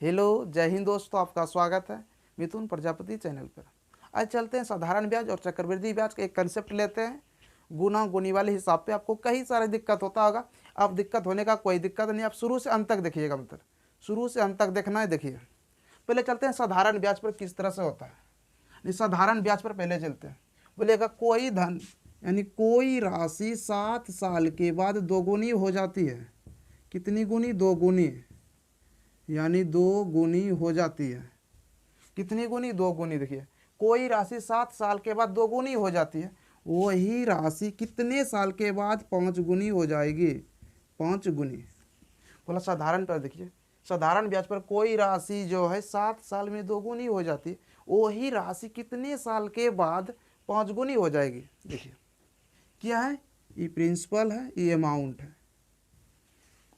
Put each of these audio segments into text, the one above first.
Hello, जय हिंद दोस्तों, आपका स्वागत है मिथुन प्रजापति चैनल पर। आज चलते हैं साधारण ब्याज और चक्रवृद्धि ब्याज का एक कंसेप्ट लेते हैं। गुना गुनी वाले हिसाब पे आपको कई सारे दिक्कत होता होगा। अब दिक्कत होने का कोई दिक्कत नहीं, आप शुरू से अंत तक देखिएगा, मतलब शुरू से अंत तक देखना है। देखिए, पहले चलते हैं साधारण ब्याज पर किस तरह से होता है। साधारण ब्याज पर पहले चलते हैं। बोलेगा कोई धन यानी कोई राशि 7 साल के बाद दोगुनी हो जाती है। कितनी गुनी? दोगुनी, यानी 2 गुनी हो जाती है। कितनी गुनी? 2 गुनी। देखिए, कोई राशि 7 साल के बाद 2 गुनी हो जाती है, वही राशि कितने साल के बाद 5 गुनी हो जाएगी? 5 गुनी। बोला साधारण पर देखिए, साधारण ब्याज पर कोई राशि जो है 7 साल में 2 गुनी हो जाती है, वही राशि कितने साल के बाद 5 गुनी हो जाएगी। देखिए क्या है, ये प्रिंसिपल है, ये अमाउंट है।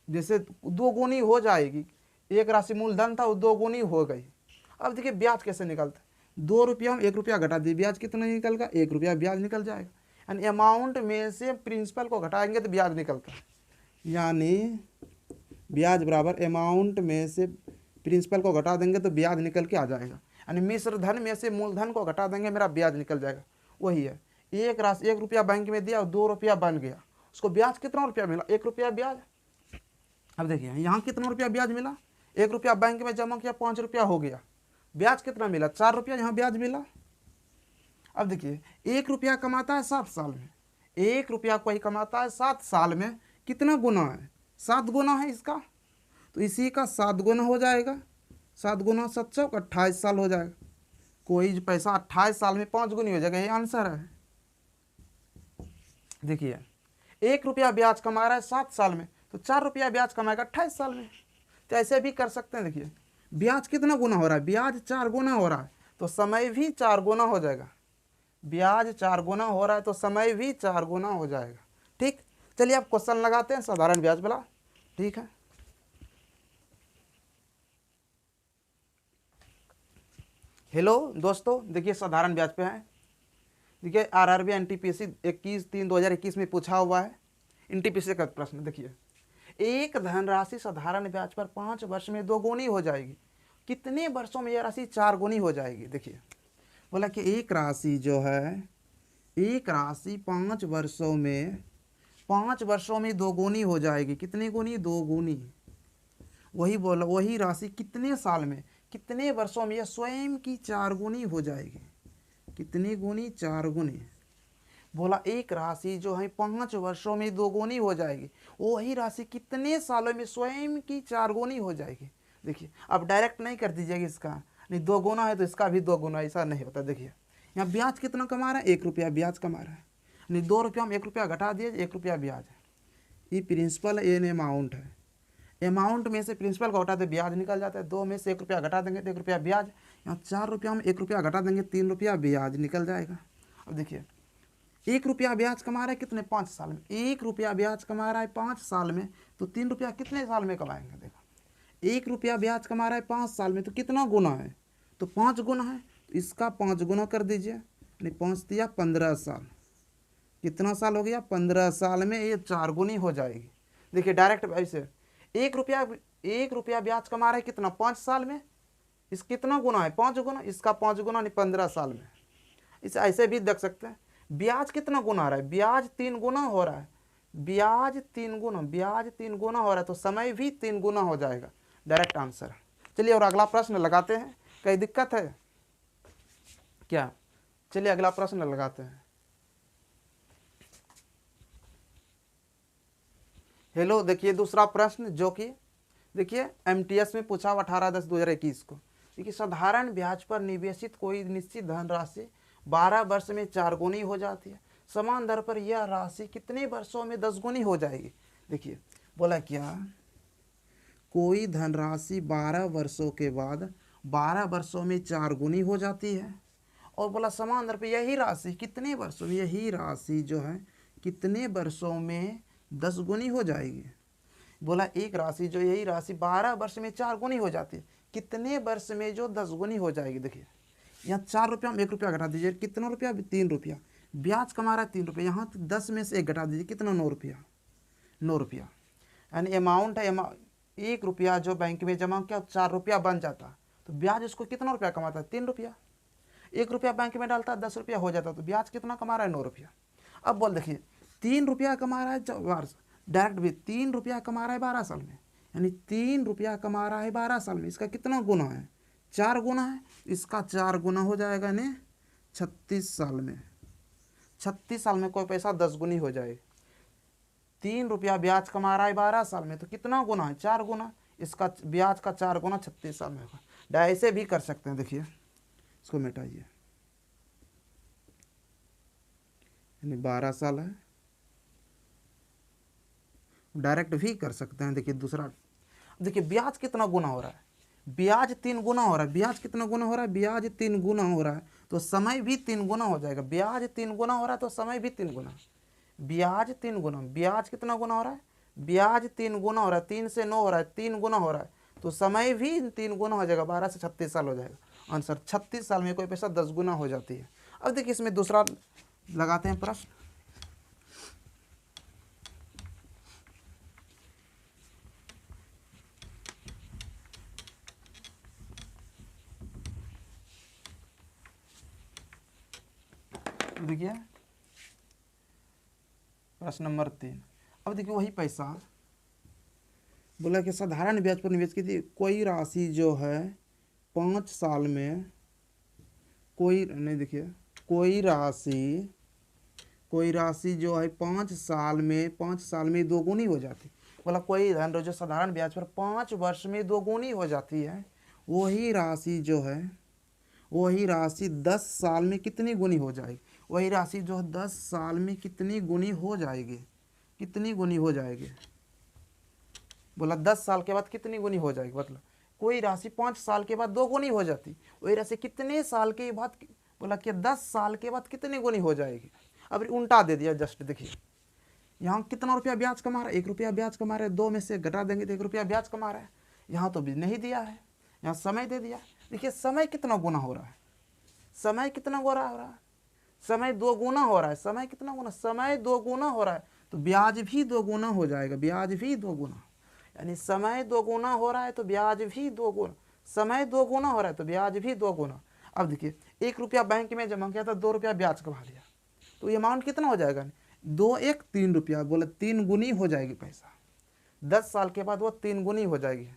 जैसे 2 गुनी हो जाएगी, एक राशि मूलधन था वो 2 गुनी हो गई। अब देखिए ब्याज कैसे निकलता है। 2 रुपया में 1 रुपया घटा दिए, ब्याज कितना निकलेगा? 1 रुपया ब्याज निकल जाएगा। यानी अमाउंट में से प्रिंसिपल को घटाएंगे तो ब्याज निकलता है। यानी ब्याज बराबर अमाउंट में से प्रिंसिपल को घटा देंगे तो ब्याज निकल के आ जाएगा। यानी मिश्र धन में से मूलधन को घटा देंगे, मेरा ब्याज निकल जाएगा। वही है, एक राशि 1 रुपया बैंक में दिया और 2 रुपया बन गया, उसको ब्याज कितना रुपया मिला? 1 रुपया ब्याज। अब देखिए यहाँ कितना रुपया ब्याज मिला? 1 रुपया बैंक में जमा किया, 5 रुपया हो गया। ब्याज कितना मिला? 4 रुपया यहाँ ब्याज मिला। अब देखिए 1 रुपया कमाता है 7 साल में, 1 रुपया कोई कमाता है 7 साल में, कितना गुना है? 7 गुना है इसका, तो इसी का 7 गुना हो जाएगा। 7 गुना 7 चौक 28 साल हो जाएगा। कोई पैसा 28 साल में 5 गुनी हो जाएगा, ये आंसर है। देखिए 1 रुपया ब्याज कमा रहा है 7 साल में, तो 4 रुपया ब्याज कमाएगा 28 साल में। तो ऐसे भी कर सकते हैं। देखिए ब्याज कितना गुना हो रहा है? ब्याज 4 गुना हो रहा है, तो समय भी 4 गुना हो जाएगा। ब्याज 4 गुना हो रहा है तो समय भी 4 गुना हो जाएगा। ठीक, चलिए आप क्वेश्चन लगाते हैं साधारण ब्याज वाला। ठीक है, हेलो दोस्तों, देखिए साधारण ब्याज पे है। देखिए आरआरबी एनटीपीसी 21/3/2021 में पूछा हुआ है, एनटीपीसी का प्रश्न। देखिए एक धनराशि साधारण ब्याज पर 5 वर्ष में 2 गुनी हो जाएगी, कितने वर्षों में यह राशि 4 गुनी हो जाएगी? देखिए बोला कि एक राशि जो है, एक राशि 5 वर्षों में 2 गुनी हो जाएगी। कितनी गुनी? 2 गुनी। वही बोला, वही राशि कितने साल में, कितने वर्षों में यह स्वयं की 4 गुनी हो जाएगी। कितनी गुनी? 4 गुनी। बोला एक राशि जो है 5 वर्षों में 2 गुनी हो जाएगी, वही राशि कितने सालों में स्वयं की 4 गुनी हो जाएगी। देखिए अब डायरेक्ट नहीं कर दीजिएगा, इसका नहीं 2 गुना है तो इसका भी 2 गुना, ऐसा नहीं होता। देखिए यहाँ ब्याज कितना कमा रहा है? 1 रुपया ब्याज कमा रहा है, नहीं 2 रुपया में 1 रुपया घटा दिए, 1 रुपया ब्याज है। ये प्रिंसिपल है, ये अमाउंट है। अमाउंट में से प्रिंसिपल को हटाते ब्याज निकल जाता है। 2 में से 1 रुपया घटा देंगे तो 1 रुपया ब्याज। यहाँ 4 रुपया में 1 रुपया घटा देंगे, 3 रुपया ब्याज निकल जाएगा। अब देखिए 1 रुपया ब्याज कमा रहा है कितने? 5 साल में। 1 रुपया ब्याज कमा रहा है 5 साल में, तो 3 रुपया कितने साल में कमाएंगे? देखो 1 रुपया ब्याज कमा रहा है 5 साल में, तो कितना गुना है? तो 5 गुना है, तो इसका 5 गुना कर दीजिए, यानी 5 दिया 15 साल। कितना साल हो गया? 15 साल में ये 4 गुनी हो जाएगी। देखिए डायरेक्ट ऐसे 1 रुपया ब्याज कमा रहा है कितना? 5 साल में, इस कितना गुना है? 5 गुना, इसका 5 गुना नहीं 15 साल में। इसे ऐसे भी देख सकते हैं। ब्याज कितना गुना आ रहा है? ब्याज 3 गुना हो रहा है, ब्याज 3 गुना, ब्याज 3 गुना हो रहा है तो समय भी 3 गुना हो जाएगा। Direct answer. चलिए और अगला प्रश्न लगाते हैं। कहीं दिक्कत है क्या? चलिए अगला प्रश्न लगाते हैं। हेलो, देखिए दूसरा प्रश्न जो कि देखिए एमटीएस में पूछा 18/10/2021 को। देखिए साधारण ब्याज पर निवेशित कोई निश्चित धनराशि 12 वर्ष में 4 गुनी हो जाती है, समान दर पर यह राशि कितने वर्षों में 10 गुनी हो जाएगी? देखिए बोला क्या, कोई धनराशि 12 वर्षों के बाद 12 वर्षों में 4 गुनी हो जाती है, और बोला समान दर पर यही राशि कितने वर्षों में, यही राशि जो है कितने वर्षों में 10 गुनी हो जाएगी। बोला एक राशि जो, यही राशि 12 वर्ष में 4 गुनी हो जाती है, कितने वर्ष में जो 10 गुनी हो जाएगी। देखिए यहाँ 4 रुपया में 1 रुपया घटा दीजिए, कितना रुपया? 3 रुपया। ब्याज कमा रहा है 3 रुपया, यहाँ 10 में से 1 घटा दीजिए, कितना? 9 रुपया। 9 रुपया। यानी अमाउंट है, 1 रुपया जो बैंक में जमा किया 4 रुपया बन जाता, तो ब्याज उसको कितना रुपया कमाता है? 3 रुपया। 1 रुपया बैंक में डालता है 10 रुपया हो जाता, तो ब्याज कितना कमा रहा है? 9 रुपया। अब बोल देखिए 3 रुपया कमा रहा है डायरेक्ट भी 3 रुपया कमा रहा है 12 साल में, यानी 3 रुपया कमा रहा है 12 साल में। इसका कितना गुना है? 4 गुना है। इसका 4 गुना हो जाएगा ने 36 साल में। 36 साल में कोई पैसा 10 गुनी हो जाएगा। 3 रुपया ब्याज कमा रहा है 12 साल में, तो कितना गुना है? 4 गुना। इसका ब्याज का 4 गुना 36 साल में होगा। ऐसे भी कर सकते हैं, देखिए इसको मिटाइए, यानी 12 साल है। डायरेक्ट भी कर सकते हैं। देखिए दूसरा, देखिए ब्याज कितना गुना हो रहा है? ब्याज 3 गुना हो रहा है। ब्याज कितना गुना हो रहा है? ब्याज 3 गुना हो रहा है, तो समय भी 3 गुना हो जाएगा। ब्याज 3 गुना हो रहा है तो समय भी 3 गुना। ब्याज 3 गुना, ब्याज कितना गुना हो रहा है? ब्याज 3 गुना हो रहा है, 3 से 9 हो रहा है, 3 गुना हो रहा है, तो समय भी 3 गुना हो जाएगा। 12 से 36 साल हो जाएगा। आंसर 36 साल में कोई पैसा 10 गुना हो जाती है। अब देखिए इसमें दूसरा लगाते हैं प्रश्न। देखिए प्रश्न नंबर 3। अब देखिए वही पैसा बोला कि साधारण ब्याज पर निवेश की थी कोई राशि जो है 5 साल में, कोई नहीं, देखिए कोई राशि जो है 5 साल में 2 गुनी हो जाती। बोला कोई धन जो साधारण ब्याज पर 5 वर्ष में 2 गुनी हो जाती है, वही राशि 10 साल में कितनी गुनी हो जाएगी? वही राशि जो 10 साल में कितनी गुनी हो जाएगी? कितनी गुनी हो जाएगी? बोला 10 साल के बाद कितनी गुनी हो जाएगी? मतलब कोई राशि 5 साल के बाद 2 गुनी हो जाती, वही राशि कितने साल के बाद? बोला कि 10 साल के बाद कितनी गुनी हो जाएगी। अब उल्टा दे दिया। जस्ट देखिए यहाँ कितना रुपया ब्याज कमा रहा है? 1 रुपया ब्याज कमा रहा है। 2 में से घटा देंगे तो 1 रुपया ब्याज कमा रहा है। यहाँ तो भी नहीं दिया है, यहाँ समय दे दिया। देखिए समय कितना गुना हो रहा है? समय कितना गुना हो रहा है? समय 2 गुना हो रहा है। समय कितना गुना? समय 2 गुना हो रहा है, तो ब्याज भी 2 गुना हो जाएगा। ब्याज भी 2 गुना, यानी समय 2 गुना हो रहा है तो ब्याज भी 2 गुना। समय 2 गुना हो रहा है तो ब्याज भी 2 गुना। अब देखिए 1 रुपया बैंक में जमा किया था, 2 रुपया ब्याज कमा लिया, तो ये अमाउंट कितना हो जाएगा? 2 1 3 रुपया। बोले 3 गुनी हो जाएगी पैसा। 10 साल के बाद वो 3 गुनी हो जाएगी।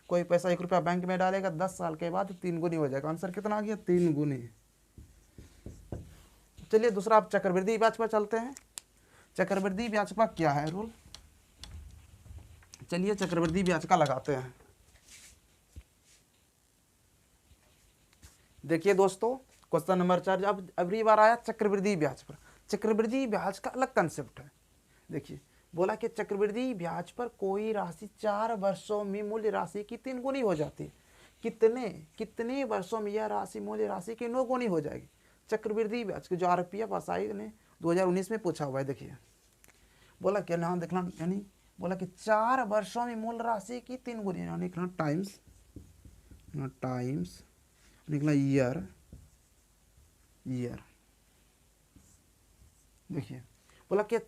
कोई पैसा 1 रुपया बैंक में डालेगा, 10 साल के बाद 3 गुनी हो जाएगा। आंसर कितना आ गया? 3 गुनी। चलिए दूसरा आप चक्रवृद्धि ब्याज पर चलते हैं। चक्रवृद्धि ब्याज का क्या है रूल? चलिए चक्रवृद्धि ब्याज का लगाते हैं। देखिए दोस्तों क्वेश्चन नंबर 4 अब अगली बार आया चक्रवृद्धि ब्याज पर। चक्रवृद्धि ब्याज का अलग कंसेप्ट है। देखिए बोला कि चक्रवृद्धि ब्याज पर कोई राशि 4 वर्षों में मूल्य राशि की 3 गुनी हो जाती है। कितने वर्षों में यह राशि मूल्य राशि की 9 गुनी हो जाएगी? चक्रवृद्धि ब्याज की जो RPF आरआई ने 2019 में पूछा हुआ है। देखिए बोला क्या नाम देखना, यानी बोला कि 4 वर्षों में मूल राशि की 3 गुनी, यानी लिखना टाइम्स निकला ईयर। देखिए बोला कि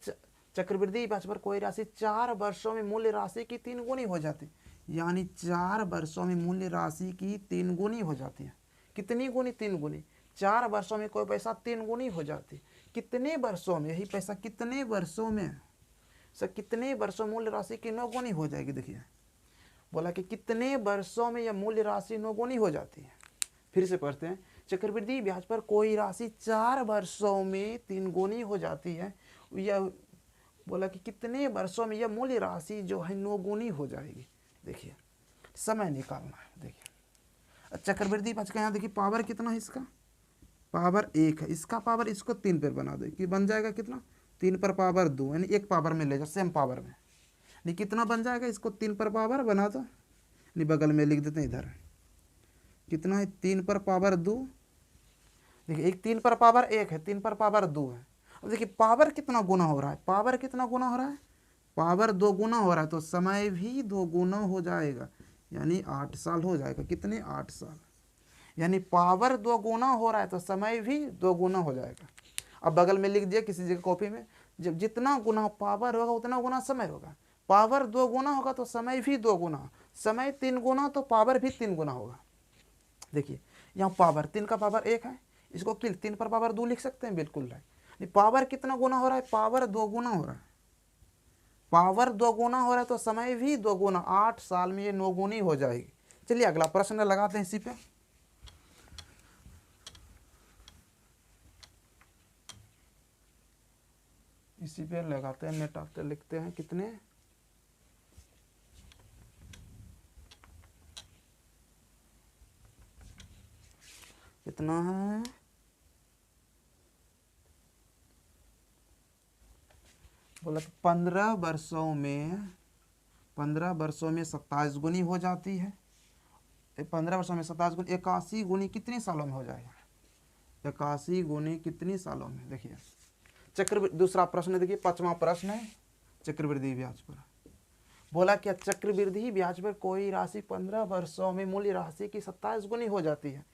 चक्रवृद्धि ब्याज पर कोई राशि 4 वर्षों में मूल्य राशि की 3 गुनी हो जाती, यानी 4 वर्षों में मूल्य राशि की 3 गुनी हो जाती है। कितनी गुनी? 3 गुनी। 4 वर्षों में कोई पैसा 3 गुनी हो जाती। कितने वर्षों में? यही पैसा कितने वर्षों में? सर कितने वर्षों मूल्य राशि की 9 गुनी हो जाएगी? देखिए बोला कि कितने वर्षों में यह मूल्य राशि 9 गुनी हो जाती है। फिर से पढ़ते हैं। चक्रवृद्धि ब्याज पर कोई राशि 4 वर्षों में 3 गुनी हो जाती है। यह बोला कि कितने वर्षों में यह मूल्य राशि जो है 9 गुनी हो जाएगी। देखिए समय निकालना है। देखिए चक्रवृद्धि ब्याज का यहाँ देखिए पावर कितना है? इसका पावर 1 है। इसका पावर इसको 3 पर बना दो कि बन जाएगा कितना? 3 पर पावर 2, यानी 1 पावर में ले जाओ सेम पावर में, नहीं कितना बन जाएगा? इसको 3 पर पावर बना दो, नहीं बगल में लिख देते हैं इधर। कितना है? 3 पर पावर 2। देखिए एक 3 पर पावर 1 है, 3 पर पावर 2 है। अब देखिए पावर कितना गुना हो रहा है? पावर कितना गुना हो रहा है? पावर 2 गुना हो रहा है, तो समय भी 2 गुना हो जाएगा, यानी 8 साल हो जाएगा। कितने? 8 साल। यानी पावर 2 गुना हो रहा है तो समय भी 2 गुना हो जाएगा। अब बगल में लिख दिया किसी जगह कॉपी में, जब जितना गुना पावर होगा उतना गुना समय होगा। पावर 2 गुना होगा तो समय भी 2 गुना, समय 3 गुना तो पावर भी 3 गुना होगा। देखिए यहाँ पावर 3 का पावर 1 है, इसको किल 3 पर पावर 2 लिख सकते हैं, बिल्कुल राइट। पावर कितना गुना हो रहा है, पावर 2 गुना हो रहा है, पावर 2 गुना हो रहा है तो समय भी 2 गुना, 8 साल में ये 9 गुनी हो जाएगी। चलिए अगला प्रश्न लगाते हैं इसी पे लगाते हैं, मेटाते लिखते हैं कितने, कितना है, बोला 15 वर्षों में 27 गुनी हो जाती है। 15 वर्षों में 27 गुनी 81 गुनी कितने सालों में हो जाएगा, 81 गुनी कितनी सालों में। देखिए चक्रवृद्धि, दूसरा प्रश्न देखिए, 5वां प्रश्न है चक्रवृद्धि ब्याज पर। बोला क्या चक्रवृद्धि ब्याज पर कोई राशि 15 वर्षों में मूल्य राशि की 27 गुनी हो जाती है।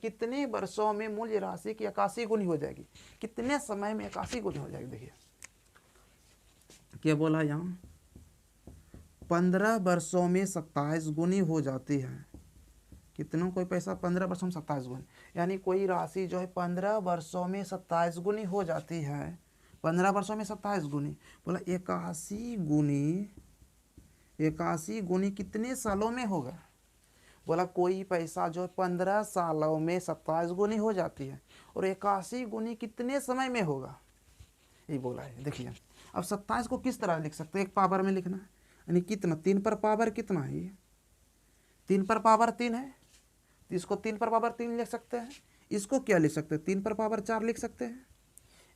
कितने वर्षों में मूल्य राशि की 81 गुनी हो जाएगी, कितने समय में 81 गुनी हो जाएगी। देखिए क्या बोला यहाँ, 15 वर्षों में 27 गुनी हो जाती है। कितना कोई पैसा 15 वर्षों में 27 गुनी, यानी कोई राशि जो है 15 वर्षों में 27 गुनी हो जाती है। 15 वर्षों में 27 गुनी, बोला 81 गुनी कितने सालों में होगा। बोला कोई पैसा जो 15 सालों में 27 गुनी हो जाती है और 81 गुनी कितने समय में होगा, ये बोला है। देखिए अब 27 को किस तरह लिख सकते हैं, एक पावर में लिखना है, यानी कितना, 3 पर पावर कितना है, ये 3 पर पावर 3 है, तो इसको 3 पर पावर 3 लिख सकते हैं। इसको क्या लिख सकते हैं, 3 पर पावर 4 लिख सकते हैं,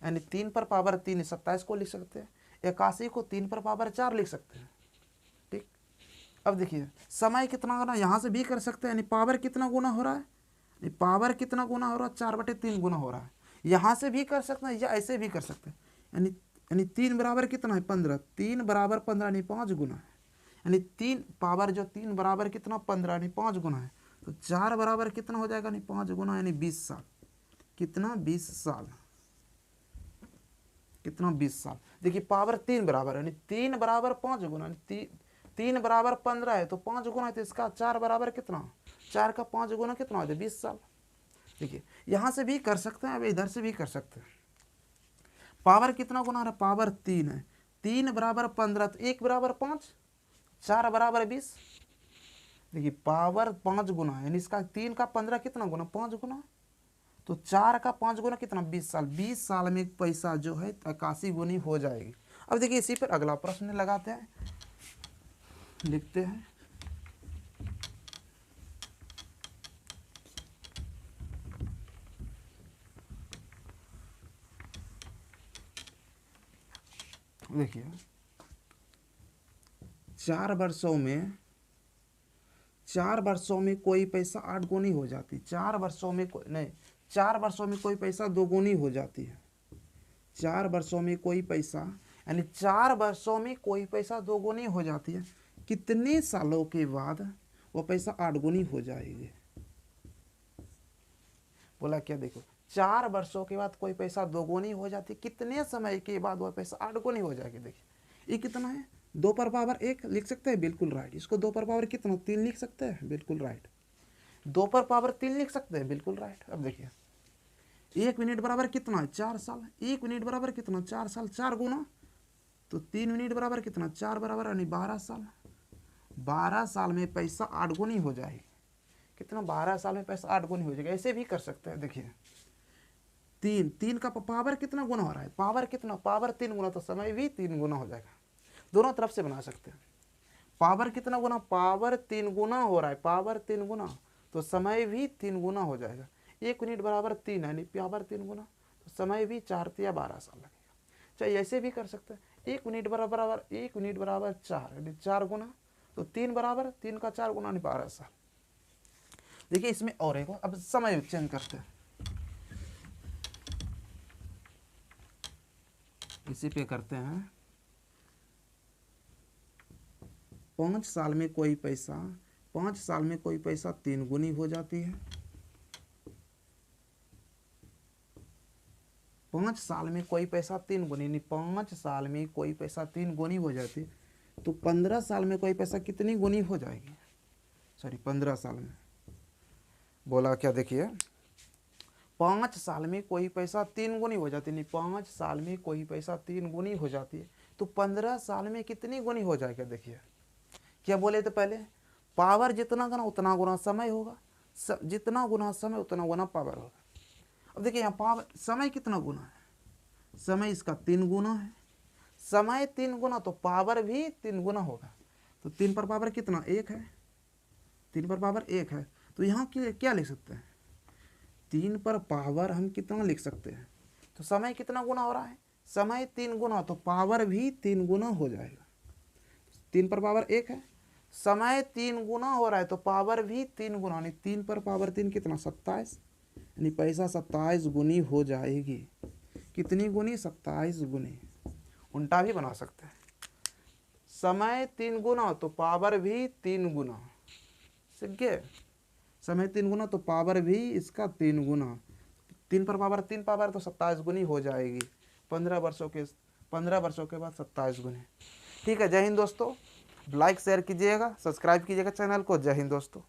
यानी 3 पर पावर 3 27 को लिख सकते हैं, 81 को 3 पर पावर 4 लिख सकते हैं। ठीक, अब देखिए समय कितना गुना, यहाँ से भी कर सकते हैं, यानी पावर कितना गुना हो रहा है, पावर कितना गुना हो रहा है, 4/3 गुना हो रहा है। यहाँ से भी कर सकते हैं या ऐसे भी कर सकते हैं, यानी 3 बराबर कितना है 15, 3 बराबर 15 यानी 5 गुना है, यानी 3 पावर जो 3 बराबर कितना 15 यानी 5 गुना है, तो 4 बराबर कितना हो जाएगा, यानी 5 गुना यानी 20 साल। कितना, 20 साल, कितना 20 साल। देखिए पावर 3 बराबर यानी 3 बराबर 5 गुना, 3 बराबर 15 है तो 5 गुना है, तो इसका 4 बराबर कितना, 4 का 5 गुना कितना हो जाए 20 साल। देखिए यहाँ से भी कर सकते हैं, अब इधर से भी कर सकते हैं। पावर कितना गुना है, पावर 3 है, 3 बराबर 15 तो 1 बराबर 5, 4 बराबर 20। देखिए पावर 5 गुना है, यानी इसका 3 का 15 कितना गुना, 5 गुना, तो 4 का 5 गुना कितना 20 साल। 20 साल में पैसा जो है 81 गुनी हो जाएगी। अब देखिए इसी पर अगला प्रश्न लगाते हैं, लिखते हैं, देखिए 4 वर्षों में कोई पैसा 8 गुनी हो जाती, 4 वर्षों में कोई नहीं, 4 वर्षों में कोई पैसा 2 गुनी हो जाती है। 4 वर्षों में कोई पैसा, यानी 4 वर्षों में कोई पैसा 2 गुनी हो जाती है, कितने सालों के बाद वो पैसा 8 गुनी हो जाएगी। बोला क्या, देखो 4 वर्षों के बाद कोई पैसा 2 गुनी हो जाती है, कितने समय के बाद वह पैसा 8 गुनी हो जाएगी। देखिए ये कितना है, 2 पर पावर 1 लिख सकते हैं, बिल्कुल राइट। इसको 2 पर पावर कितना 3 लिख सकते हैं, बिल्कुल राइट। 2 पर पावर 3 लिख सकते हैं, बिल्कुल राइट। अब देखिए 1 मिनट बराबर कितना है 4 साल, 1 मिनट बराबर कितना 4 साल, 4 गुना तो 3 मिनट बराबर कितना 4 बराबर यानी 12 साल। 12 साल में पैसा 8 गुनी हो जाएगी। कितना, 12 साल में पैसा 8 गुनी हो जाएगा। ऐसे भी कर सकते हैं। देखिए 3 का पावर कितना गुना हो रहा है, पावर कितना, पावर 3 गुना तो समय भी 3 गुना हो जाएगा। दोनों तरफ से बना सकते हैं। पावर कितना गुना, पावर 3 गुना हो रहा है, पावर 3 गुना तो समय भी 3 गुना हो जाएगा। 1 मिनट बराबर 3 यानी पावर 3 गुना तो समय भी 4 या 12 साल लगेगा। चाहे ऐसे भी कर सकते हैं, 1 मिनट बराबर 1 मिनट बराबर 4 यानी 4 गुना तो 3 बराबर 3 का 4 गुना यानी 12 साल। देखिए इसमें और एक, अब समय चेंज करते हैं, इसी पे करते हैं। 5 साल में कोई पैसा 3 गुनी हो जाती है। 5 साल में कोई पैसा 3 गुनी, नहीं 5 साल में कोई पैसा 3 गुनी हो जाती है तो 15 साल में कोई पैसा कितनी गुनी हो जाएगी, सॉरी 15 साल में बोला क्या, देखिए 5 साल में कोई पैसा 3 गुनी हो जाती, नहीं 5 साल में कोई पैसा 3 गुनी हो जाती है, तो 15 साल में कितनी गुनी हो जाएगा। देखिए क्या बोले थे पहले, पावर जितना गुना उतना गुना समय होगा, जितना गुना समय उतना गुना पावर होगा। अब देखिए यहाँ पावर समय कितना गुना है, समय इसका 3 गुना है, समय 3 गुना तो पावर भी 3 गुना होगा, तो 3 पर पावर कितना 1 है, 3 पर पावर 1 है, तो यहाँ क्या लिख सकते हैं, 3 पर पावर हम कितना लिख सकते हैं, तो समय कितना गुना हो रहा है, समय 3 गुना तो पावर भी 3 गुना हो जाएगा। 3 पर पावर 1 है, समय 3 गुना हो रहा है तो पावर भी 3 गुना, यानी 3 पर पावर 3 कितना 27, यानी पैसा 27 गुनी हो जाएगी। कितनी गुनी, 27 गुनी। उल्टा भी बना सकते हैं, समय 3 गुना तो पावर भी 3 गुना, ठीक है, समय 3 गुना तो पावर भी इसका 3 गुना, 3 पर पावर 3 पावर तो 27 गुनी हो जाएगी। 15 वर्षों के बाद 27 गुनी। ठीक है, जय हिंद दोस्तों, लाइक शेयर कीजिएगा, सब्सक्राइब कीजिएगा चैनल को। जय हिंद दोस्तों।